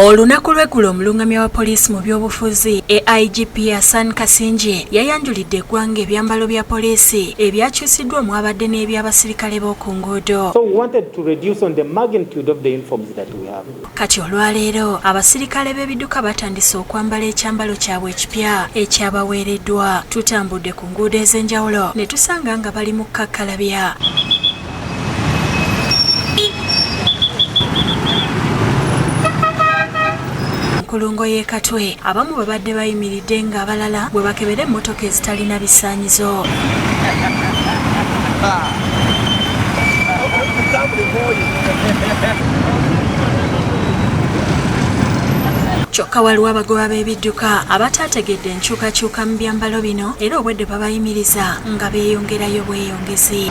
Olunaku lw'eggulo omulungamya wa poliisi mu by'obufuzi IGP Ssanyu Kasinje yayanjulidde eggwanga ebyambalo bya poliisi ebyakyusiddwa omwabadde n'eby'abasirikale b'oku nguudo. So we wanted to reduce on the magnitude of the uniforms that we have. Kati olwaleero abasirikale b'ebidduka batandise okwambala ekyambalo kyabwe ekipya ekyabaweereddwa. Tutambudde ku nguudo ez'enjawulo ne tusanga nga bali mu kkakkalabya. Kulungo y'ekatwe abamu babadde bayimiridde nga abalala bwe bakebera emmotoka ezitalina bisaanyizo. Kyokka waliwo abagoba b'ebidduka abataategedde enkyukakyuka mu byambalo bino era obwedde babayimiriza nga beeyongerayo bweyongezi.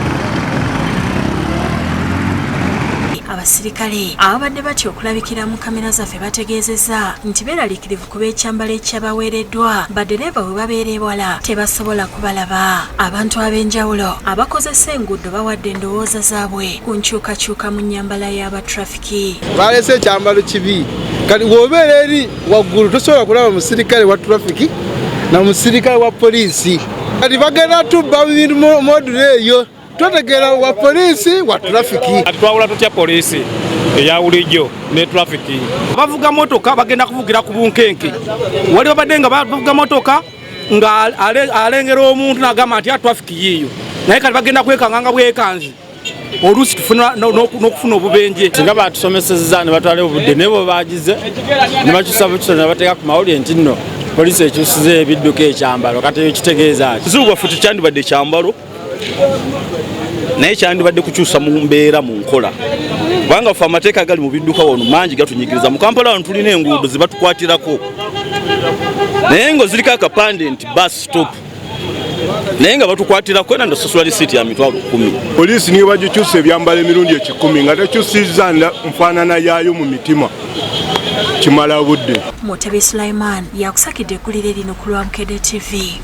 Abasirikale ababadde batya okulabikira mu kamera zaffe bategeezezza nti beeraliikirivu kuba ekyambalo ekyabaweereddwa baddereeva bwe babeera ewala tebasobola kubalaba. Abantu ab'enjawulo abakozesa enguudo bawadde endowooza zaabwe ku nkyukakyuka mu nnyambala y'abatrafiki. Baalese ekyambalo kibi kati bw'obeera eri waggulu tosobola kulaba musirikale wa trafiki na musirikale wa poliisi kati bagenda tubba bintu module eyo. Tutegera wa poliisi wa trafiki. Twawula tutya poliisi eya bulijjo ne trafiki. Bavuga motoka bagenda kuvugira ku bunkenke. Wali babadde nga bavuga motoka nga alengera omuntu n'agamba nti trafiki yiyo. Naye kati bagenda kwekanganga bwekanzi. Oluusi tufuna n'okufuna obubenje. Singa batusomesezza ne batwala obudde nebo baagize ne bakyusa ne bateeka ku mawulire nti nno poliisi ekyusize ebidduka ekyambalo kati ekitegeeza ki. Kizibu bwaffe tekyandibadde ekyambalo naye kyandibadde kukyusa mu mbeera mu nkola kubanga ffe amateeka gali mu bidduka wano mangi gatunyigiriza. Mu Kampala wano tulina enguudo ze batukwatirako naye nga ziriko akapande nti bus stop naye nga batukwatirako era ndasasula lisiiti ya $10,000. Poliisi niyo bagikyusa ebyambalo emirundi 10 nga tekyusizza nfaanana yaayo mu mitima kimala budde. Mutebi Sulaiman yakusakidde eggulire lino ku lwa Bukedde TV.